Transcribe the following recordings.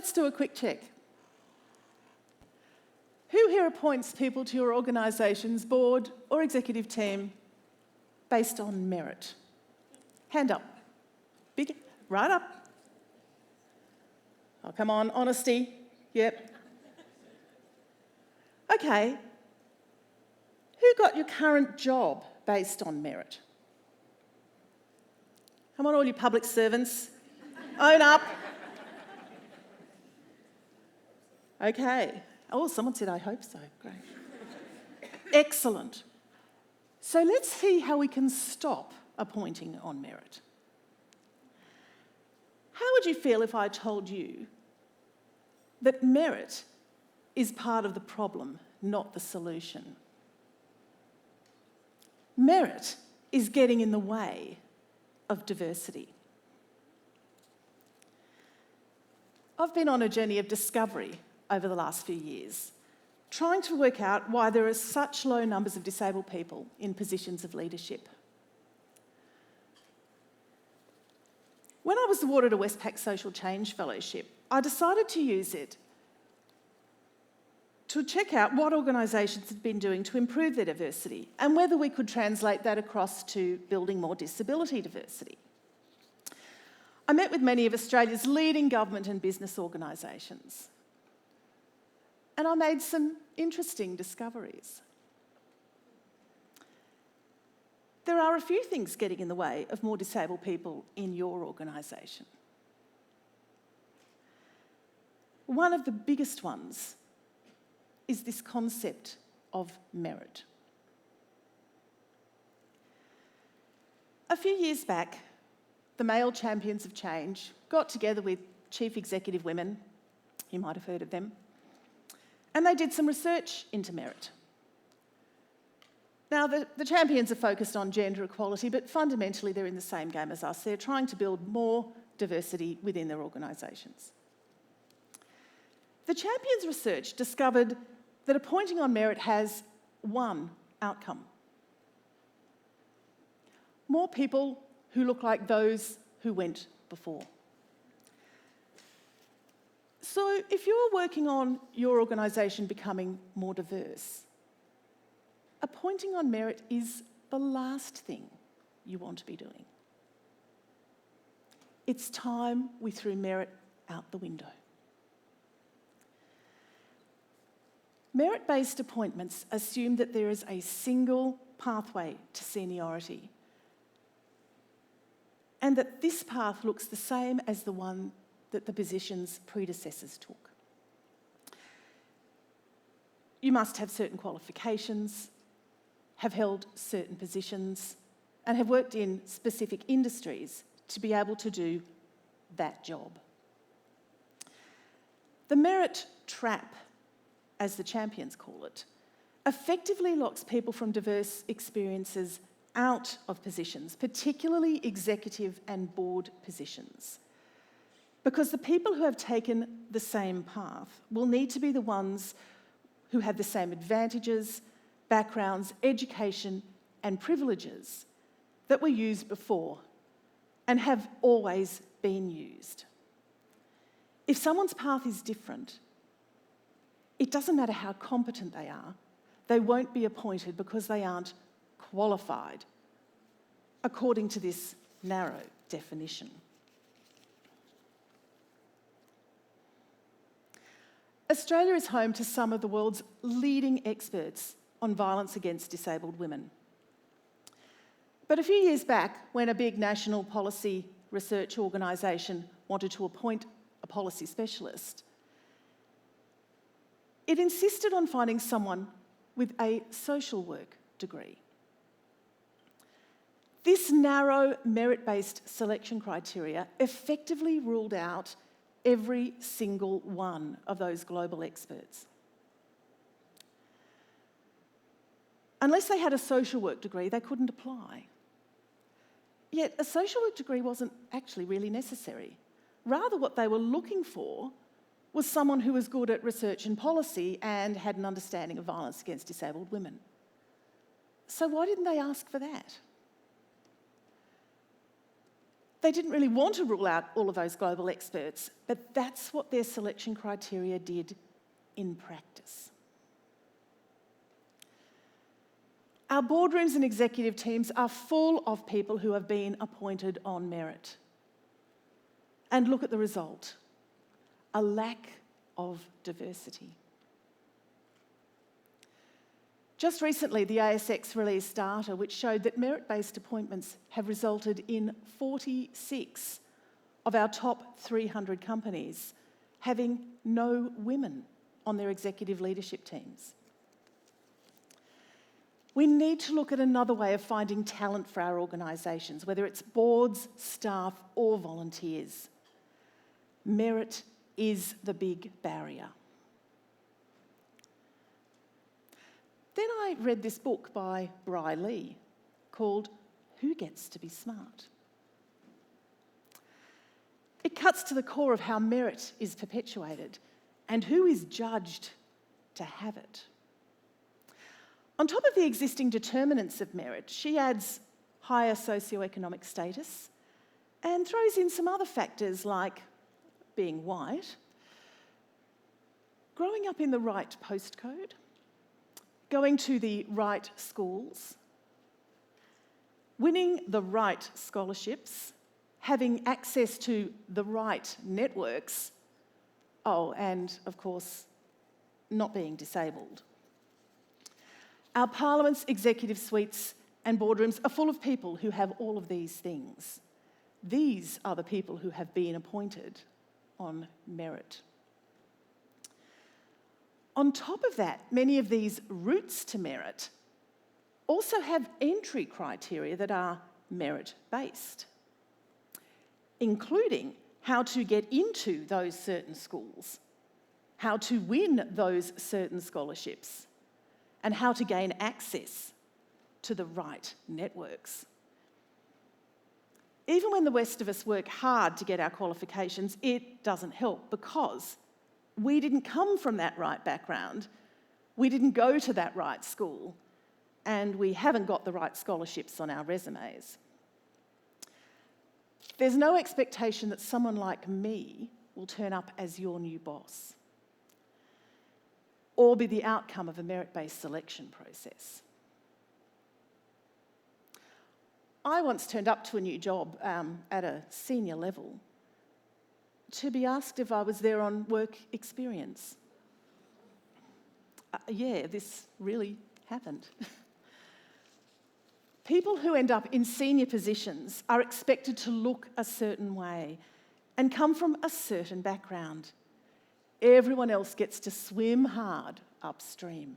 let's do a quick check. Who here appoints people to your organisation's board or executive team based on merit? Hand up. Big, right up. Oh, come on, honesty. Yep. Okay. Who got your current job based on merit? Come on, all you public servants. Own up. Okay. Oh, someone said, I hope so. Great. Excellent. So let's see how we can stop appointing on merit. How would you feel if I told you that merit is part of the problem, not the solution? Merit is getting in the way of diversity. I've been on a journey of discovery over the last few years, trying to work out why there are such low numbers of disabled people in positions of leadership. When I was awarded a Westpac Social Change Fellowship, I decided to use it to check out what organisations had been doing to improve their diversity and whether we could translate that across to building more disability diversity. I met with many of Australia's leading government and business organisations, and I made some interesting discoveries. There are a few things getting in the way of more disabled people in your organisation. One of the biggest ones is this concept of merit. A few years back, the male champions of change got together with chief executive women, you might have heard of them, and they did some research into merit. Now, the champions are focused on gender equality, but fundamentally they're in the same game as us. They're trying to build more diversity within their organisations. The champions' research discovered that appointing on merit has one outcome: more people who look like those who went before. So if you're working on your organisation becoming more diverse, appointing on merit is the last thing you want to be doing. It's time we threw merit out the window. Merit-based appointments assume that there is a single pathway to seniority and that this path looks the same as the one that the position's predecessors took. You must have certain qualifications, have held certain positions, and have worked in specific industries to be able to do that job. The merit trap, as the champions call it, effectively locks people from diverse experiences out of positions, particularly executive and board positions. Because the people who have taken the same path will need to be the ones who have the same advantages, backgrounds, education, and privileges that were used before and have always been used. If someone's path is different, it doesn't matter how competent they are, they won't be appointed because they aren't qualified, according to this narrow definition. Australia is home to some of the world's leading experts on violence against disabled women. But a few years back, when a big national policy research organisation wanted to appoint a policy specialist, it insisted on finding someone with a social work degree. This narrow merit-based selection criteria effectively ruled out every single one of those global experts. Unless they had a social work degree, they couldn't apply. Yet a social work degree wasn't actually really necessary. Rather, what they were looking for was someone who was good at research and policy and had an understanding of violence against disabled women. So why didn't they ask for that? They didn't really want to rule out all of those global experts, but that's what their selection criteria did in practice. Our boardrooms and executive teams are full of people who have been appointed on merit. And look at the result: a lack of diversity. Just recently, the ASX released data which showed that merit-based appointments have resulted in 46 of our top 300 companies having no women on their executive leadership teams. We need to look at another way of finding talent for our organisations, whether it's boards, staff, or volunteers. Merit is the big barrier. Then I read this book by Bry Lee called Who Gets to Be Smart? It cuts to the core of how merit is perpetuated and who is judged to have it. On top of the existing determinants of merit, she adds higher socio-economic status and throws in some other factors like being white, growing up in the right postcode, going to the right schools, winning the right scholarships, having access to the right networks, and of course, not being disabled. Our parliaments, executive suites and boardrooms are full of people who have all of these things. These are the people who have been appointed on merit. On top of that, many of these routes to merit also have entry criteria that are merit-based, including how to get into those certain schools, how to win those certain scholarships, and how to gain access to the right networks. Even when the rest of us work hard to get our qualifications, it doesn't help because we didn't come from that right background, we didn't go to that right school, and we haven't got the right scholarships on our resumes. There's no expectation that someone like me will turn up as your new boss or be the outcome of a merit-based selection process. I once turned up to a new job at a senior level to be asked if I was there on work experience. Yeah, this really happened. People who end up in senior positions are expected to look a certain way and come from a certain background. Everyone else gets to swim hard upstream.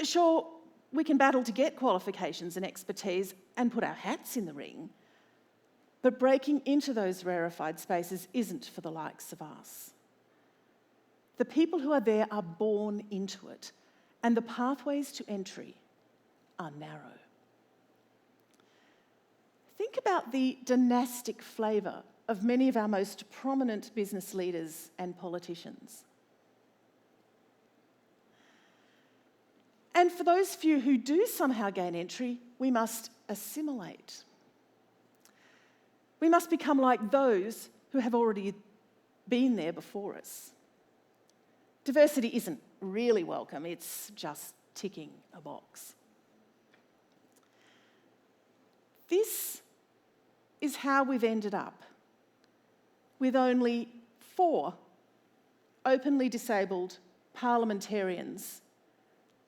Sure, we can battle to get qualifications and expertise and put our hats in the ring, but breaking into those rarefied spaces isn't for the likes of us. The people who are there are born into it, and the pathways to entry are narrow. Think about the dynastic flavour of many of our most prominent business leaders and politicians. And for those few who do somehow gain entry, we must assimilate. We must become like those who have already been there before us. Diversity isn't really welcome, it's just ticking a box. This is how we've ended up with only 4 openly disabled parliamentarians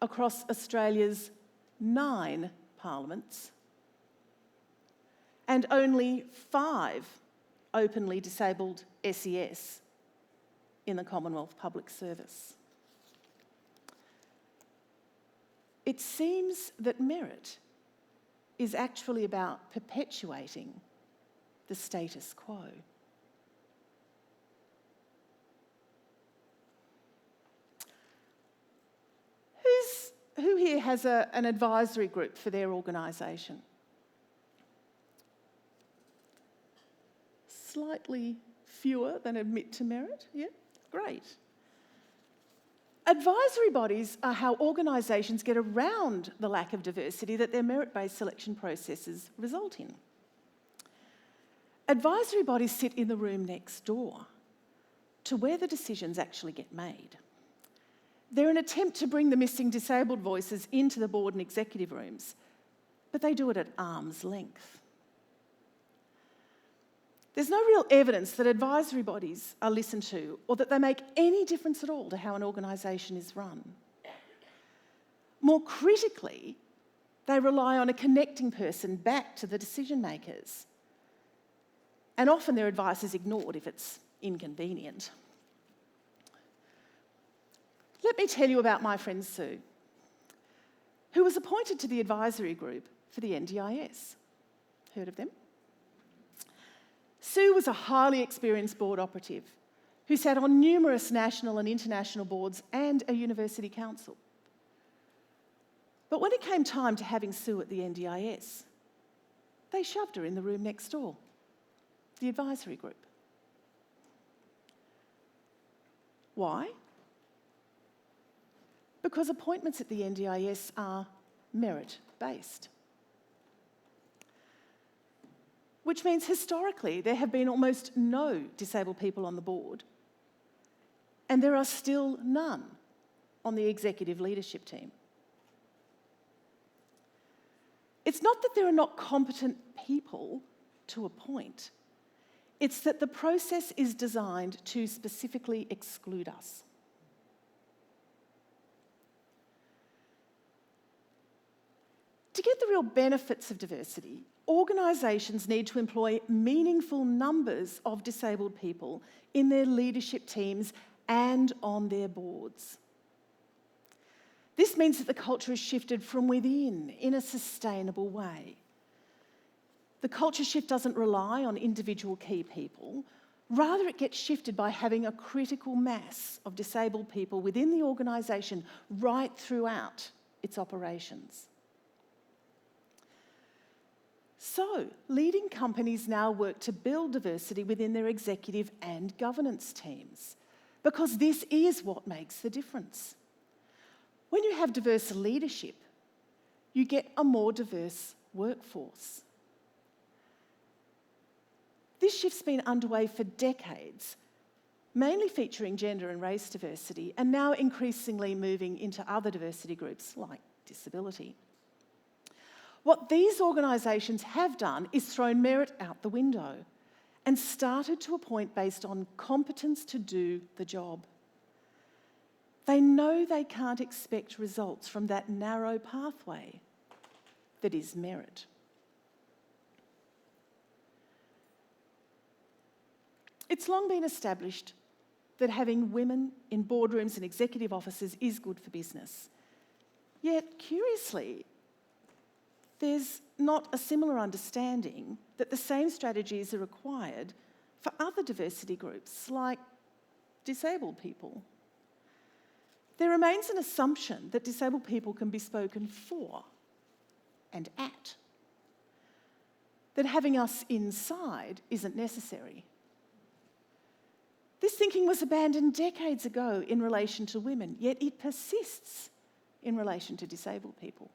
across Australia's 9 parliaments and only 5 openly disabled SES in the Commonwealth Public Service. It seems that merit is actually about perpetuating the status quo. Who here has an advisory group for their organisation? Slightly fewer than admit to merit, yeah, great. Advisory bodies are how organisations get around the lack of diversity that their merit-based selection processes result in. Advisory bodies sit in the room next door to where the decisions actually get made. They're an attempt to bring the missing disabled voices into the board and executive rooms, but they do it at arm's length. There's no real evidence that advisory bodies are listened to or that they make any difference at all to how an organisation is run. More critically, they rely on a connecting person back to the decision makers. And often their advice is ignored if it's inconvenient. Let me tell you about my friend Sue, who was appointed to the advisory group for the NDIS. Heard of them? Sue was a highly experienced board operative who sat on numerous national and international boards and a university council. But when it came time to having Sue at the NDIS, they shoved her in the room next door, the advisory group. Why? Because appointments at the NDIS are merit-based. Which means historically there have been almost no disabled people on the board, and there are still none on the executive leadership team. It's not that there are not competent people to appoint, it's that the process is designed to specifically exclude us. To get the real benefits of diversity, organisations need to employ meaningful numbers of disabled people in their leadership teams and on their boards. This means that the culture is shifted from within in a sustainable way. The culture shift doesn't rely on individual key people, rather it gets shifted by having a critical mass of disabled people within the organisation right throughout its operations. So, leading companies now work to build diversity within their executive and governance teams, because this is what makes the difference. When you have diverse leadership, you get a more diverse workforce. This shift's been underway for decades, mainly featuring gender and race diversity, and now increasingly moving into other diversity groups like disability. What these organisations have done is thrown merit out the window and started to appoint based on competence to do the job. They know they can't expect results from that narrow pathway that is merit. It's long been established that having women in boardrooms and executive offices is good for business. Yet, curiously, there's not a similar understanding that the same strategies are required for other diversity groups, like disabled people. There remains an assumption that disabled people can be spoken for and at, that having us inside isn't necessary. This thinking was abandoned decades ago in relation to women, yet it persists in relation to disabled people.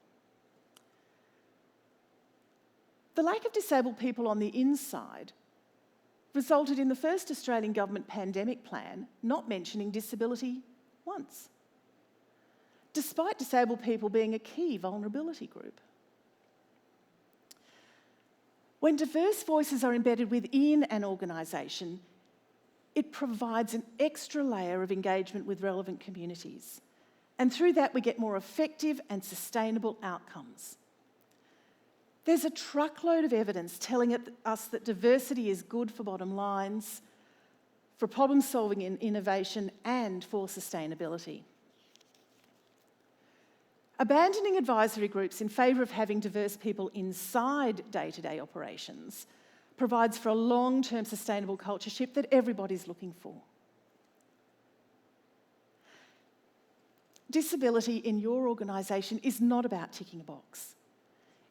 The lack of disabled people on the inside resulted in the first Australian government pandemic plan not mentioning disability once, despite disabled people being a key vulnerability group. When diverse voices are embedded within an organisation, it provides an extra layer of engagement with relevant communities. And through that, we get more effective and sustainable outcomes. There's a truckload of evidence telling us that diversity is good for bottom lines, for problem solving and innovation, and for sustainability. Abandoning advisory groups in favour of having diverse people inside day-to-day operations provides for a long-term sustainable culture shift that everybody's looking for. Disability in your organisation is not about ticking a box.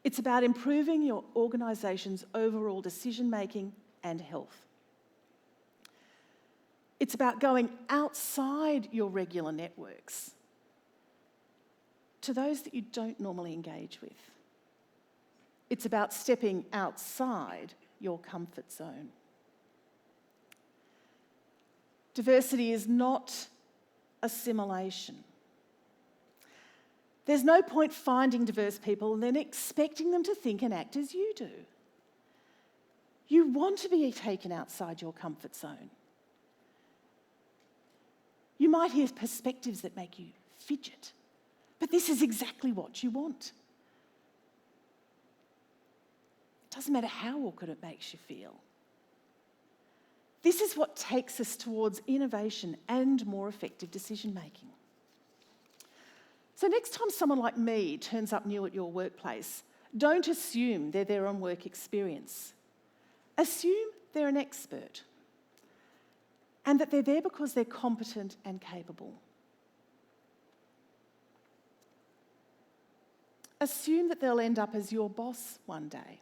It's about improving your organisation's overall decision-making and health. It's about going outside your regular networks to those that you don't normally engage with. It's about stepping outside your comfort zone. Diversity is not assimilation. There's no point finding diverse people and then expecting them to think and act as you do. You want to be taken outside your comfort zone. You might hear perspectives that make you fidget, but this is exactly what you want. It doesn't matter how awkward it makes you feel. This is what takes us towards innovation and more effective decision-making. So next time someone like me turns up new at your workplace, don't assume they're there on work experience. Assume they're an expert and that they're there because they're competent and capable. Assume that they'll end up as your boss one day.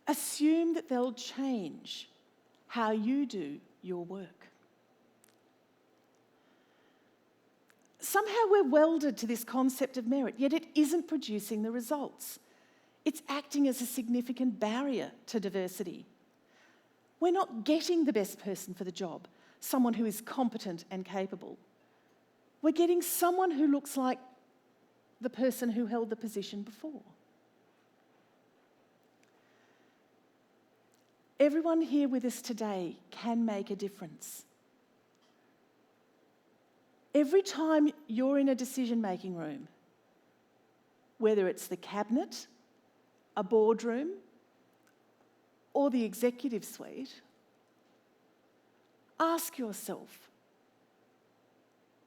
Assume that they'll change how you do your work. Somehow we're welded to this concept of merit, yet it isn't producing the results. It's acting as a significant barrier to diversity. We're not getting the best person for the job, someone who is competent and capable. We're getting someone who looks like the person who held the position before. Everyone here with us today can make a difference. Every time you're in a decision-making room, whether it's the cabinet, a boardroom, or the executive suite, ask yourself,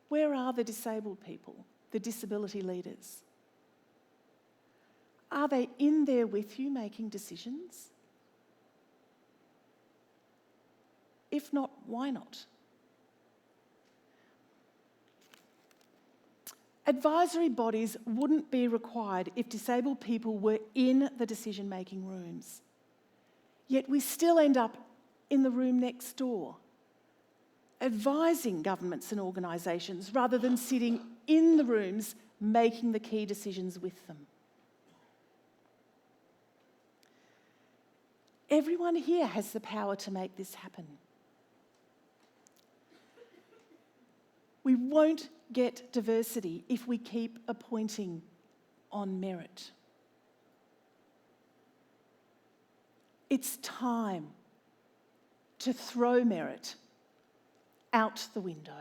where are the disabled people, the disability leaders? Are they in there with you making decisions? If not, why not? Advisory bodies wouldn't be required if disabled people were in the decision-making rooms. Yet we still end up in the room next door, advising governments and organisations rather than sitting in the rooms making the key decisions with them. Everyone here has the power to make this happen. We won't get diversity if we keep appointing on merit. It's time to throw merit out the window.